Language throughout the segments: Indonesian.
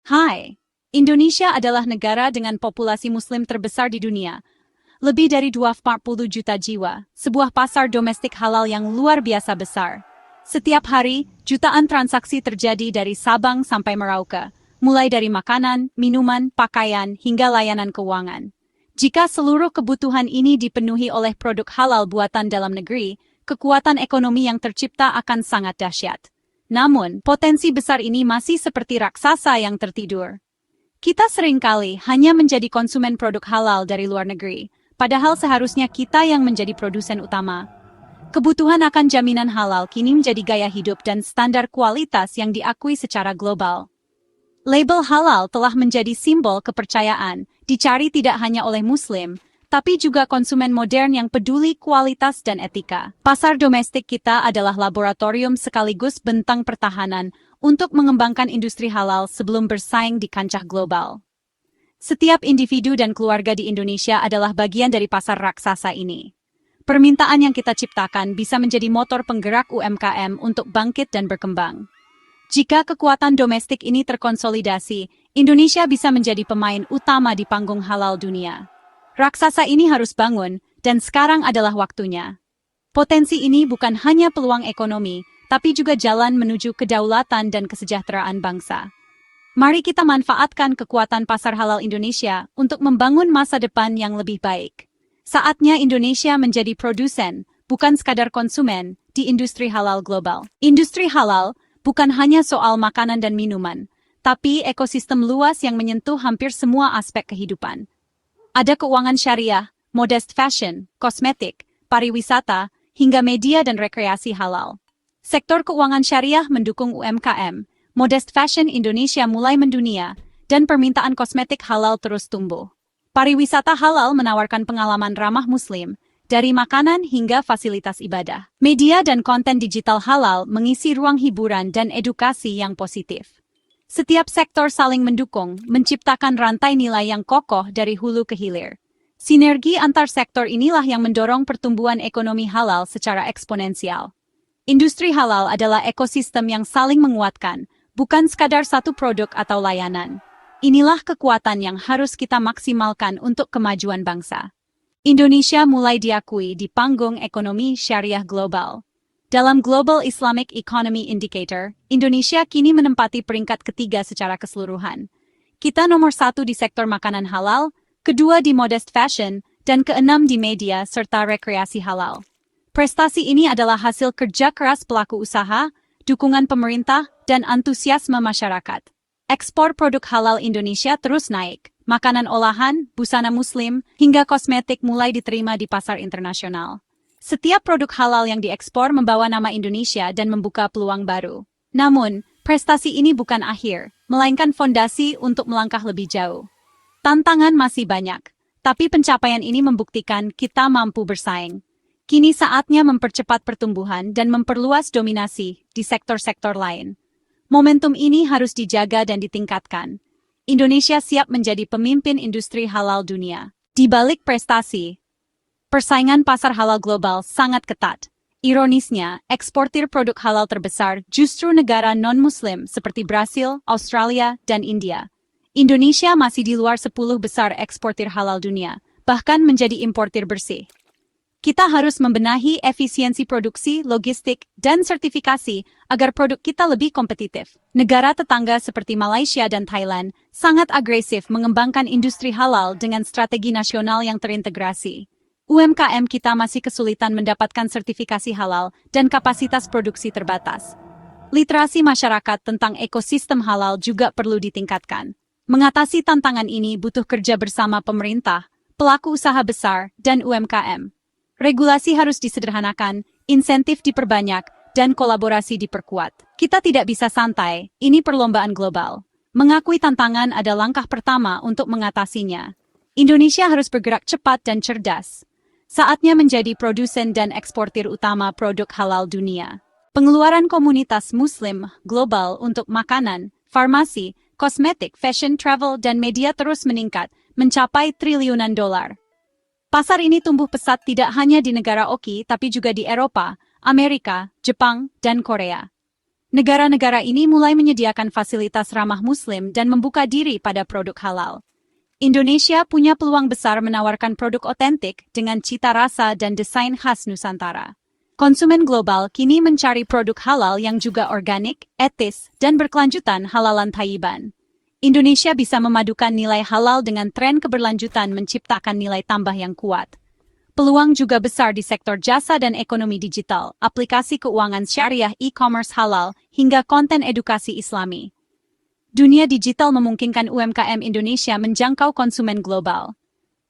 Hai, Indonesia adalah negara dengan populasi Muslim terbesar di dunia. Lebih dari 240 juta jiwa, sebuah pasar domestik halal yang luar biasa besar. Setiap hari, jutaan transaksi terjadi dari Sabang sampai Merauke, mulai dari makanan, minuman, pakaian, hingga layanan keuangan. Jika seluruh kebutuhan ini dipenuhi oleh produk halal buatan dalam negeri, kekuatan ekonomi yang tercipta akan sangat dahsyat. Namun, potensi besar ini masih seperti raksasa yang tertidur. Kita seringkali hanya menjadi konsumen produk halal dari luar negeri, padahal seharusnya kita yang menjadi produsen utama. Kebutuhan akan jaminan halal kini menjadi gaya hidup dan standar kualitas yang diakui secara global. Label halal telah menjadi simbol kepercayaan, dicari tidak hanya oleh Muslim, tapi juga konsumen modern yang peduli kualitas dan etika. Pasar domestik kita adalah laboratorium sekaligus bentang pertahanan untuk mengembangkan industri halal sebelum bersaing di kancah global. Setiap individu dan keluarga di Indonesia adalah bagian dari pasar raksasa ini. Permintaan yang kita ciptakan bisa menjadi motor penggerak UMKM untuk bangkit dan berkembang. Jika kekuatan domestik ini terkonsolidasi, Indonesia bisa menjadi pemain utama di panggung halal dunia. Raksasa ini harus bangun, dan sekarang adalah waktunya. Potensi ini bukan hanya peluang ekonomi, tapi juga jalan menuju kedaulatan dan kesejahteraan bangsa. Mari kita manfaatkan kekuatan pasar halal Indonesia untuk membangun masa depan yang lebih baik. Saatnya Indonesia menjadi produsen, bukan sekadar konsumen, di industri halal global. Industri halal bukan hanya soal makanan dan minuman, tapi ekosistem luas yang menyentuh hampir semua aspek kehidupan. Ada keuangan syariah, modest fashion, kosmetik, pariwisata, hingga media dan rekreasi halal. Sektor keuangan syariah mendukung UMKM, modest fashion Indonesia mulai mendunia, dan permintaan kosmetik halal terus tumbuh. Pariwisata halal menawarkan pengalaman ramah Muslim, dari makanan hingga fasilitas ibadah. Media dan konten digital halal mengisi ruang hiburan dan edukasi yang positif. Setiap sektor saling mendukung, menciptakan rantai nilai yang kokoh dari hulu ke hilir. Sinergi antar sektor inilah yang mendorong pertumbuhan ekonomi halal secara eksponensial. Industri halal adalah ekosistem yang saling menguatkan, bukan sekadar satu produk atau layanan. Inilah kekuatan yang harus kita maksimalkan untuk kemajuan bangsa. Indonesia mulai diakui di panggung ekonomi syariah global. Dalam Global Islamic Economy Indicator, Indonesia kini menempati peringkat ketiga secara keseluruhan. Kita nomor 1 di sektor makanan halal, kedua di modest fashion, dan keenam di media serta rekreasi halal. Prestasi ini adalah hasil kerja keras pelaku usaha, dukungan pemerintah, dan antusiasme masyarakat. Ekspor produk halal Indonesia terus naik. Makanan olahan, busana muslim, hingga kosmetik mulai diterima di pasar internasional. Setiap produk halal yang diekspor membawa nama Indonesia dan membuka peluang baru. Namun, prestasi ini bukan akhir, melainkan fondasi untuk melangkah lebih jauh. Tantangan masih banyak, tapi pencapaian ini membuktikan kita mampu bersaing. Kini saatnya mempercepat pertumbuhan dan memperluas dominasi di sektor-sektor lain. Momentum ini harus dijaga dan ditingkatkan. Indonesia siap menjadi pemimpin industri halal dunia. Di balik prestasi, persaingan pasar halal global sangat ketat. Ironisnya, eksportir produk halal terbesar justru negara non-Muslim seperti Brasil, Australia, dan India. Indonesia masih di luar 10 besar eksportir halal dunia, bahkan menjadi importir bersih. Kita harus membenahi efisiensi produksi, logistik, dan sertifikasi agar produk kita lebih kompetitif. Negara tetangga seperti Malaysia dan Thailand sangat agresif mengembangkan industri halal dengan strategi nasional yang terintegrasi. UMKM kita masih kesulitan mendapatkan sertifikasi halal dan kapasitas produksi terbatas. Literasi masyarakat tentang ekosistem halal juga perlu ditingkatkan. Mengatasi tantangan ini butuh kerja bersama pemerintah, pelaku usaha besar, dan UMKM. Regulasi harus disederhanakan, insentif diperbanyak, dan kolaborasi diperkuat. Kita tidak bisa santai, ini perlombaan global. Mengakui tantangan ada langkah pertama untuk mengatasinya. Indonesia harus bergerak cepat dan cerdas. Saatnya menjadi produsen dan eksportir utama produk halal dunia. Pengeluaran komunitas Muslim global untuk makanan, farmasi, kosmetik, fashion, travel, dan media terus meningkat, mencapai triliunan dolar. Pasar ini tumbuh pesat tidak hanya di negara Oki, tapi juga di Eropa, Amerika, Jepang, dan Korea. Negara-negara ini mulai menyediakan fasilitas ramah Muslim dan membuka diri pada produk halal. Indonesia punya peluang besar menawarkan produk otentik dengan cita rasa dan desain khas Nusantara. Konsumen global kini mencari produk halal yang juga organik, etis, dan berkelanjutan halalan Thaiban. Indonesia bisa memadukan nilai halal dengan tren keberlanjutan menciptakan nilai tambah yang kuat. Peluang juga besar di sektor jasa dan ekonomi digital, aplikasi keuangan syariah, e-commerce halal, hingga konten edukasi Islami. Dunia digital memungkinkan UMKM Indonesia menjangkau konsumen global.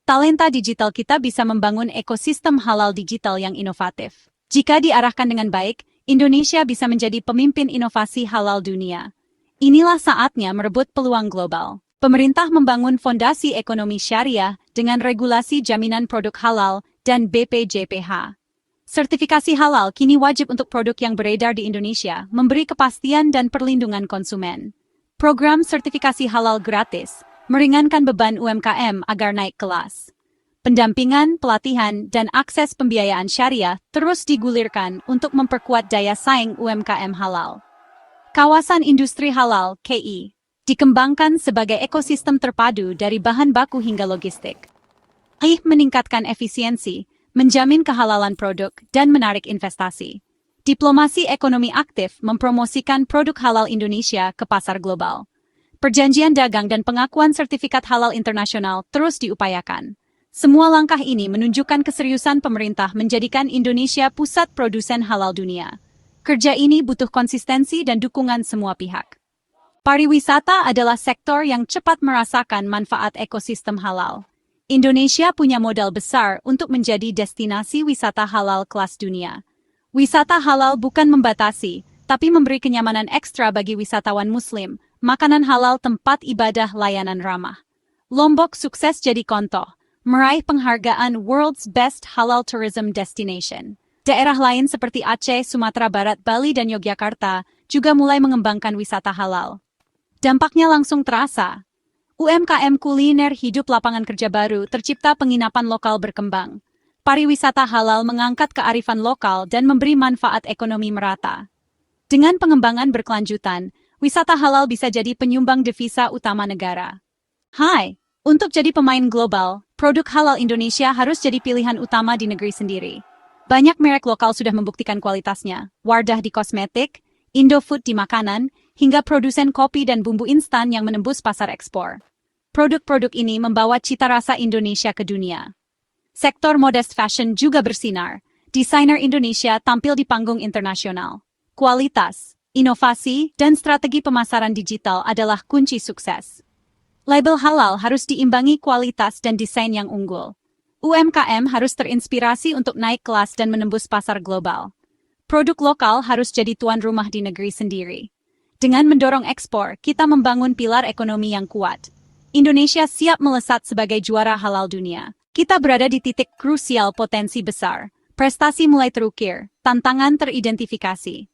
Talenta digital kita bisa membangun ekosistem halal digital yang inovatif. Jika diarahkan dengan baik, Indonesia bisa menjadi pemimpin inovasi halal dunia. Inilah saatnya merebut peluang global. Pemerintah membangun fondasi ekonomi syariah dengan regulasi jaminan produk halal dan BPJPH. Sertifikasi halal kini wajib untuk produk yang beredar di Indonesia, memberi kepastian dan perlindungan konsumen. Program sertifikasi halal gratis meringankan beban UMKM agar naik kelas. Pendampingan, pelatihan, dan akses pembiayaan syariah terus digulirkan untuk memperkuat daya saing UMKM halal. Kawasan Industri Halal (KI) dikembangkan sebagai ekosistem terpadu dari bahan baku hingga logistik. Meningkatkan efisiensi, menjamin kehalalan produk, dan menarik investasi. Diplomasi ekonomi aktif mempromosikan produk halal Indonesia ke pasar global. Perjanjian dagang dan pengakuan sertifikat halal internasional terus diupayakan. Semua langkah ini menunjukkan keseriusan pemerintah menjadikan Indonesia pusat produsen halal dunia. Kerja ini butuh konsistensi dan dukungan semua pihak. Pariwisata adalah sektor yang cepat merasakan manfaat ekosistem halal. Indonesia punya modal besar untuk menjadi destinasi wisata halal kelas dunia. Wisata halal bukan membatasi, tapi memberi kenyamanan ekstra bagi wisatawan Muslim, makanan halal, tempat ibadah, layanan ramah. Lombok sukses jadi contoh, meraih penghargaan World's Best Halal Tourism Destination. Daerah lain seperti Aceh, Sumatera Barat, Bali, dan Yogyakarta juga mulai mengembangkan wisata halal. Dampaknya langsung terasa. UMKM kuliner hidup, lapangan kerja baru, tercipta penginapan lokal berkembang. Pariwisata halal mengangkat kearifan lokal dan memberi manfaat ekonomi merata. Dengan pengembangan berkelanjutan, wisata halal bisa jadi penyumbang devisa utama negara. Untuk jadi pemain global, produk halal Indonesia harus jadi pilihan utama di negeri sendiri. Banyak merek lokal sudah membuktikan kualitasnya. Wardah di kosmetik, Indofood di makanan, hingga produsen kopi dan bumbu instan yang menembus pasar ekspor. Produk-produk ini membawa cita rasa Indonesia ke dunia. Sektor modest fashion juga bersinar. Desainer Indonesia tampil di panggung internasional. Kualitas, inovasi, dan strategi pemasaran digital adalah kunci sukses. Label halal harus diimbangi kualitas dan desain yang unggul. UMKM harus terinspirasi untuk naik kelas dan menembus pasar global. Produk lokal harus jadi tuan rumah di negeri sendiri. Dengan mendorong ekspor, kita membangun pilar ekonomi yang kuat. Indonesia siap melesat sebagai juara halal dunia. Kita berada di titik krusial, potensi besar. Prestasi mulai terukir, tantangan teridentifikasi.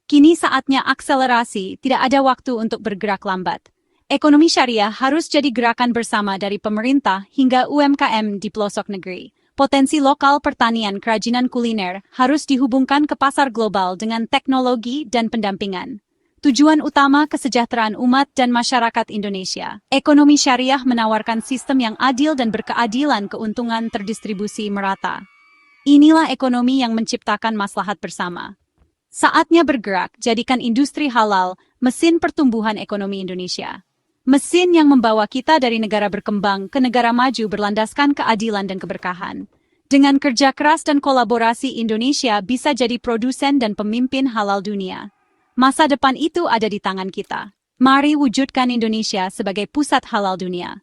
Kini saatnya akselerasi, tidak ada waktu untuk bergerak lambat. Ekonomi syariah harus jadi gerakan bersama dari pemerintah hingga UMKM di pelosok negeri. Potensi lokal pertanian, kerajinan kuliner harus dihubungkan ke pasar global dengan teknologi dan pendampingan. Tujuan utama kesejahteraan umat dan masyarakat Indonesia. Ekonomi syariah menawarkan sistem yang adil dan berkeadilan, keuntungan terdistribusi merata. Inilah ekonomi yang menciptakan maslahat bersama. Saatnya bergerak, jadikan industri halal mesin pertumbuhan ekonomi Indonesia. Mesin yang membawa kita dari negara berkembang ke negara maju berlandaskan keadilan dan keberkahan. Dengan kerja keras dan kolaborasi, Indonesia bisa jadi produsen dan pemimpin halal dunia. Masa depan itu ada di tangan kita. Mari wujudkan Indonesia sebagai pusat halal dunia.